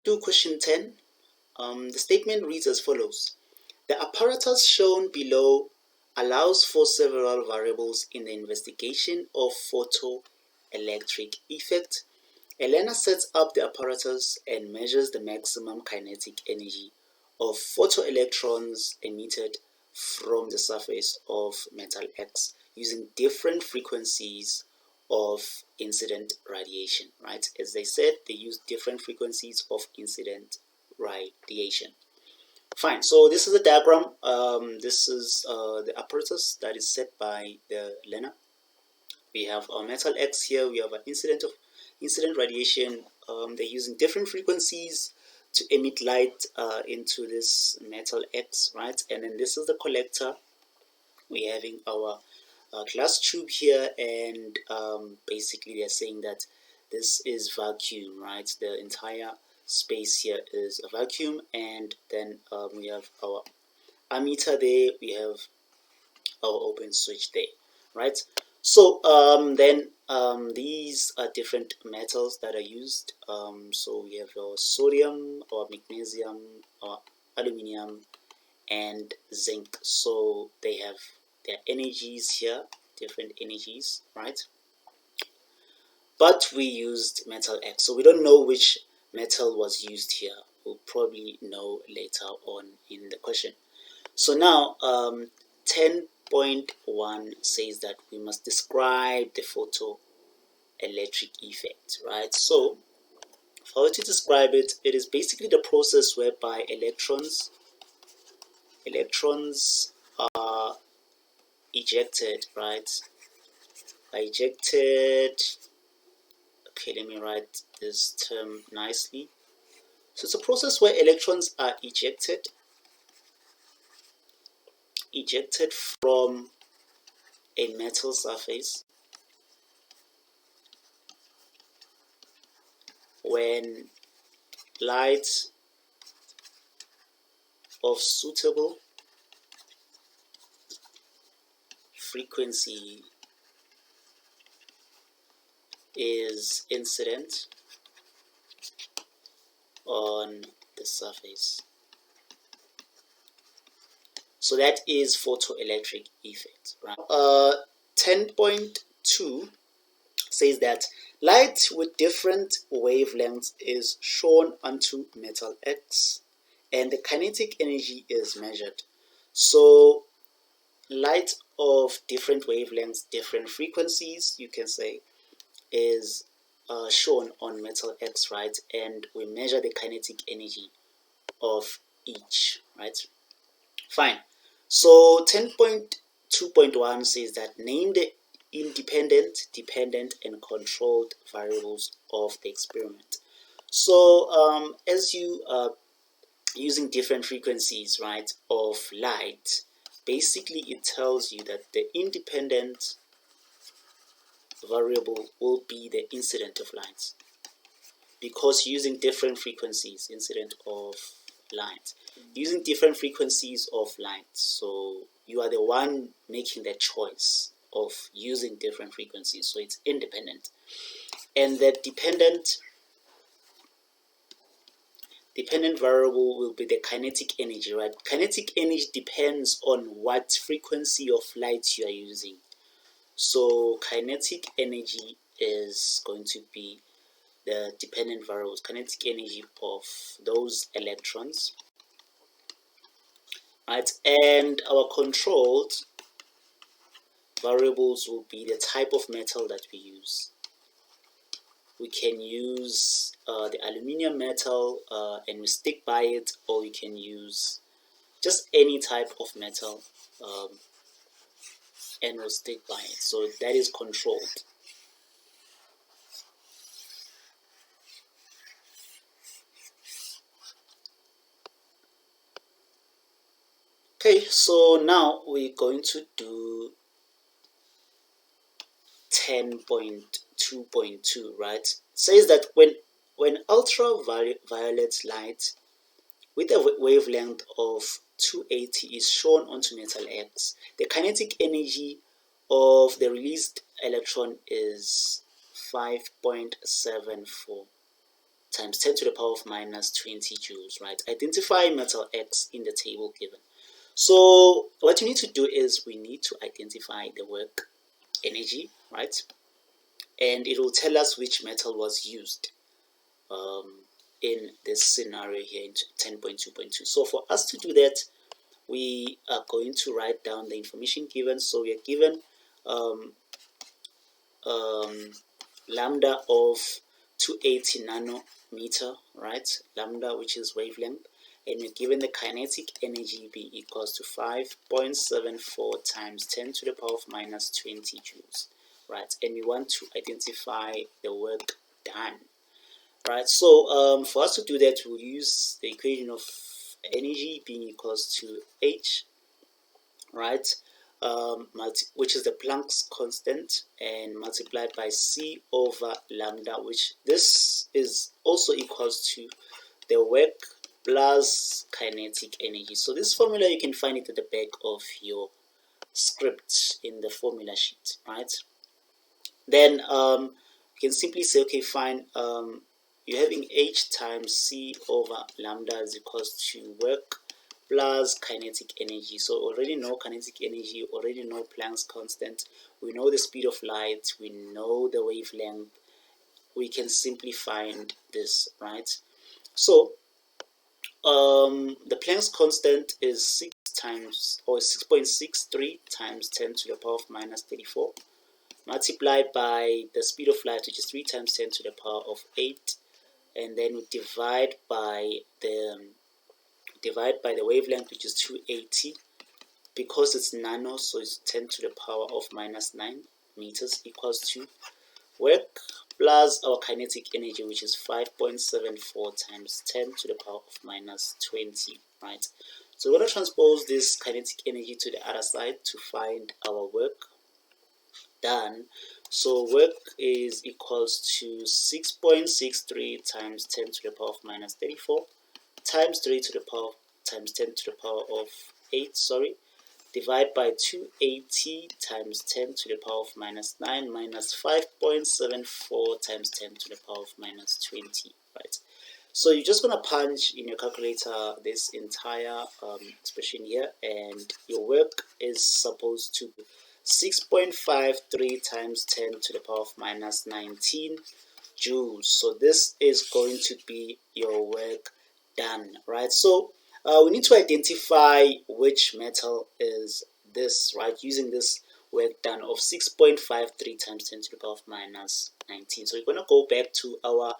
To question 10, the statement reads as follows. The apparatus shown below allows for several variables in the investigation of photoelectric effect. A learner sets up the apparatus and measures the maximum kinetic energy of photoelectrons emitted from the surface of metal X using different frequencies of incident radiation, right? As they said, they use different frequencies of incident radiation. Fine, so this is a diagram. This is the apparatus that is set by the learner. We have our metal X here. We have an incident radiation. They're using different frequencies to emit light into this metal X, right? And then this is the collector. We're having our glass tube here, and basically they're saying that this is vacuum, right? The entire space here is a vacuum, and then we have our ammeter there, we have our open switch there, right? So then these are different metals that are used. So we have our sodium, our magnesium, our aluminium, and zinc. So they have their energies here, different energies, right? But we used metal X, so we don't know which metal was used here. We'll probably know later on in the question. So now 10.1 says that we must describe the photoelectric effect, right? So if I were to describe it, it is basically the process whereby electrons are ejected, right? Are ejected. Okay, let me write this term nicely. So it's a process where electrons are ejected from a metal surface when light of suitable frequency is incident on the surface. So that is photoelectric effect, right? 10.2 says that light with different wavelengths is shown onto metal X and the kinetic energy is measured. So light of different wavelengths, different frequencies, you can say, is shown on metal X, right? And we measure the kinetic energy of each, right? Fine. So 10.2.1 says that name the independent, dependent, and controlled variables of the experiment. So as you are using different frequencies, right, of light, basically it tells you that the independent variable will be the incident of light, because using different frequencies, incident of light, using different frequencies of light, so you are the one making the choice of using different frequencies, so it's independent. And the dependent variable will be the kinetic energy, right? Kinetic energy depends on what frequency of light you are using. So kinetic energy is going to be the dependent variables, kinetic energy of those electrons, right? And our controlled variables will be the type of metal that we use. We can use the aluminium metal and we stick by it, or we can use just any type of metal and we'll stick by it. So that is controlled. Okay, so now we're going to do 10.2.2, right? It says that when ultraviolet light with a wavelength of 280 is shown onto metal X, the kinetic energy of the released electron is 5.74 times 10 to the power of minus 20 joules, right? Identify metal X in the table given. So what you need to do is we need to identify the work energy, right? And it will tell us which metal was used in this scenario here in 10.2.2. So for us to do that, we are going to write down the information given. So we are given lambda of 280 nanometer, right? Lambda, which is wavelength, and we're given the kinetic energy be equals to 5.74 times 10 to the power of minus 20 joules, right? And we want to identify the work done, right? So for us to do that, we'll use the equation of energy being equals to H, right? Which is the Planck's constant, and multiplied by C over lambda, which this is also equals to the work plus kinetic energy. So this formula, you can find it at the back of your script in the formula sheet, right? Then you can simply say, okay, fine, you're having H times C over lambda is equals to work plus kinetic energy. So already know kinetic energy, already know Planck's constant, we know the speed of light, we know the wavelength, we can simply find this, right? So the Planck's constant is 6.63 times 10 to the power of minus 34, multiplied by the speed of light, which is 3 times 10 to the power of 8, and then we divide by the wavelength, which is 280. Because it's nano, so it's 10 to the power of minus 9 meters, equals to work plus our kinetic energy, which is 5.74 times 10 to the power of minus 20, right? So we're going to transpose this kinetic energy to the other side to find our work done. So work is equals to 6.63 times 10 to the power of minus 34 times 3 to the power times 10 to the power of 8, divide by 280 times 10 to the power of minus 9 minus 5.74 times 10 to the power of minus 20, right? So you're just going to punch in your calculator this entire expression here, and your work is supposed to be 6.53 times 10 to the power of minus 19 joules. So this is going to be your work done, right? So we need to identify which metal is this, right? Using this work done of 6.53 times 10 to the power of minus 19. So we're going to go back to our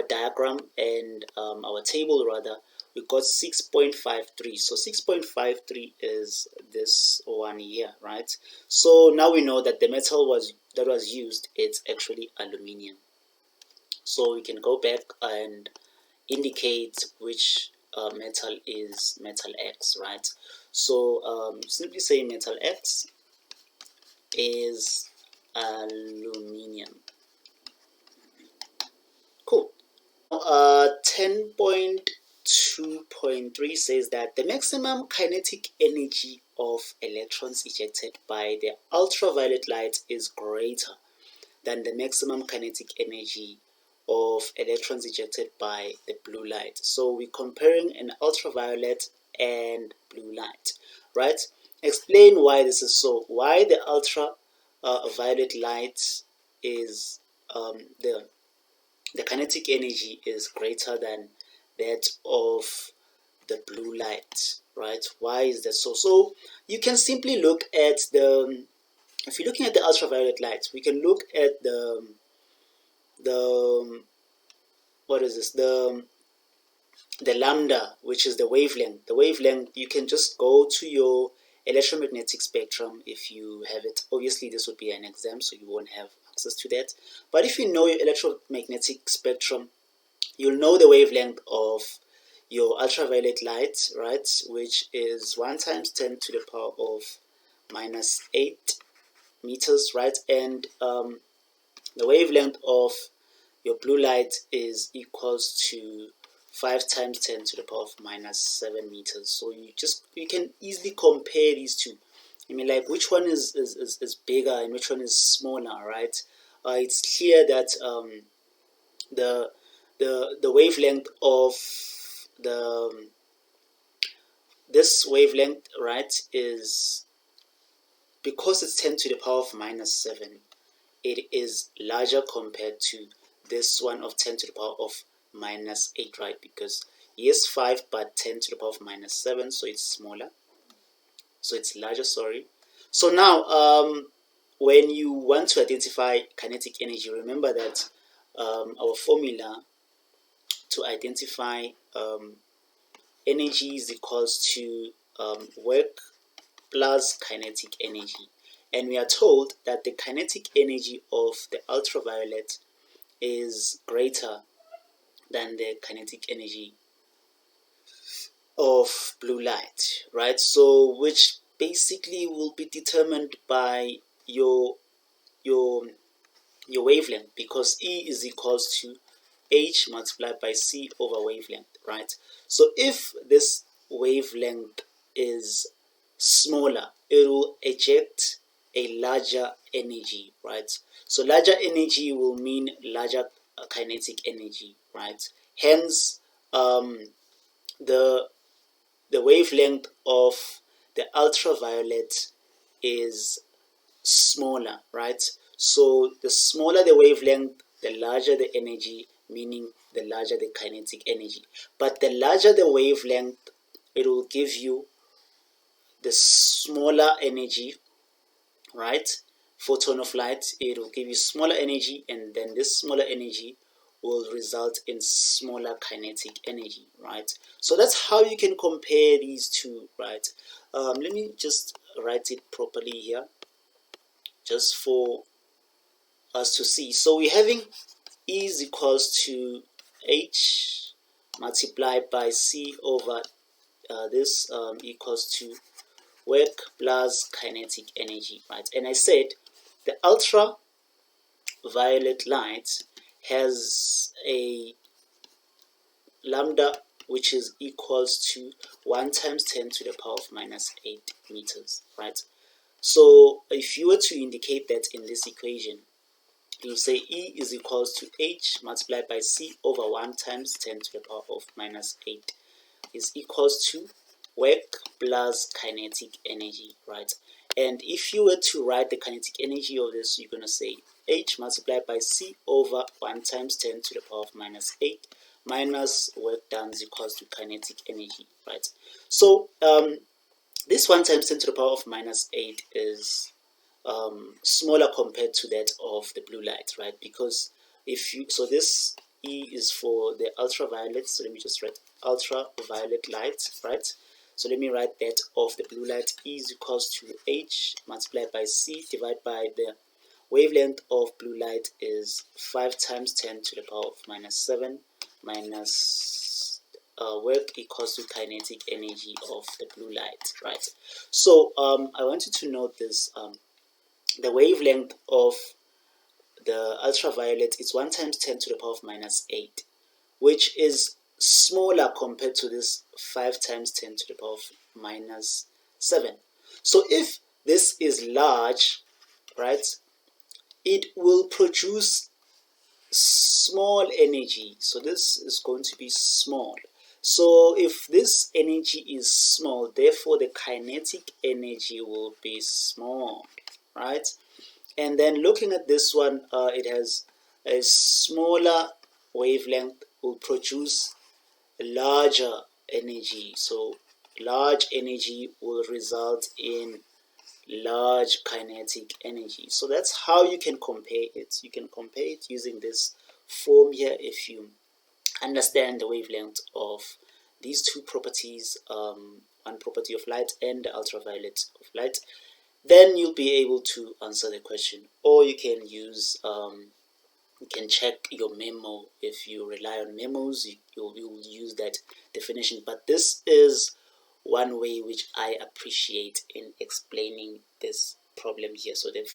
diagram and our table rather. We got 6.53. So 6.53 is this one here, right? So now we know that the metal that was used, it's actually aluminium. So we can go back and indicate which metal is metal X, right? So simply say metal X is aluminium. Cool. 10.2.3 says that the maximum kinetic energy of electrons ejected by the ultraviolet light is greater than the maximum kinetic energy of electrons ejected by the blue light. So we're comparing an ultraviolet and blue light, right? Explain why this is so. Why the ultraviolet light is the kinetic energy is greater than that of the blue light, right? Why is that so? So you can simply look at if you're looking at the ultraviolet light, we can look at what is this? The lambda, which is the wavelength. The wavelength, you can just go to your electromagnetic spectrum if you have it. Obviously, this would be an exam, so you won't have access to that. But if you know your electromagnetic spectrum, you'll know the wavelength of your ultraviolet light, right? Which is 1 times 10 to the power of minus 8 meters, right? And the wavelength of your blue light is equals to 5 times 10 to the power of minus 7 meters. So you can easily compare these two. I mean, like, which one is bigger and which one is smaller, right? It's clear that the wavelength of this wavelength, right, is, because it's 10 to the power of minus 7, it is larger compared to this one of 10 to the power of minus 8, right? Because yes, 5, but 10 to the power of minus 7, so it's smaller. So it's larger, sorry. So now, when you want to identify kinetic energy, remember that our formula to identify energy is equals to work plus kinetic energy. And we are told that the kinetic energy of the ultraviolet is greater than the kinetic energy of blue light, right? So which basically will be determined by your wavelength, because E is equals to H multiplied by C over wavelength, right? So if this wavelength is smaller, it will eject a larger energy, right? So larger energy will mean larger kinetic energy, right? Hence, the wavelength of the ultraviolet is smaller, right? So the smaller the wavelength, the larger the energy, meaning the larger the kinetic energy. But the larger the wavelength, it will give you the smaller energy, right? Photon of light, it will give you smaller energy, and then this smaller energy will result in smaller kinetic energy, right? So that's how you can compare these two, right? Let me just write it properly here, just for us to see. So we're having E is equals to H multiplied by C over this equals to work plus kinetic energy, right? And I said the ultraviolet light has a lambda which is equals to 1 times 10 to the power of minus 8 meters, right? So if you were to indicate that in this equation, you say E is equals to H multiplied by C over 1 times 10 to the power of minus 8 is equals to work plus kinetic energy, right? And if you were to write the kinetic energy of this, you're going to say H multiplied by C over 1 times 10 to the power of minus 8 minus work done is equals to kinetic energy, right? So this 1 times 10 to the power of minus 8 is smaller compared to that of the blue light, right? Because if you, so this E is for the ultraviolet, so let me just write ultraviolet light, right? So let me write that of the blue light, E is equals to H multiplied by C divided by the wavelength of blue light is 5 times 10 to the power of minus 7 minus work equals to kinetic energy of the blue light, right? So I want you to note this. The wavelength of the ultraviolet is 1 times 10 to the power of minus 8, which is smaller compared to this 5 times 10 to the power of minus 7. So if this is large, right, it will produce small energy. So this is going to be small. So if this energy is small, therefore the kinetic energy will be small, right? And then looking at this one, it has a smaller wavelength, will produce larger energy. So large energy will result in large kinetic energy. So that's how you can compare it. You can compare it using this form here if you understand the wavelength of these two properties, one property of light and the ultraviolet of light. Then you'll be able to answer the question, or you can use you can check your memo. If you rely on memos, you'll use that definition. But this is one way which I appreciate in explaining this problem here. So the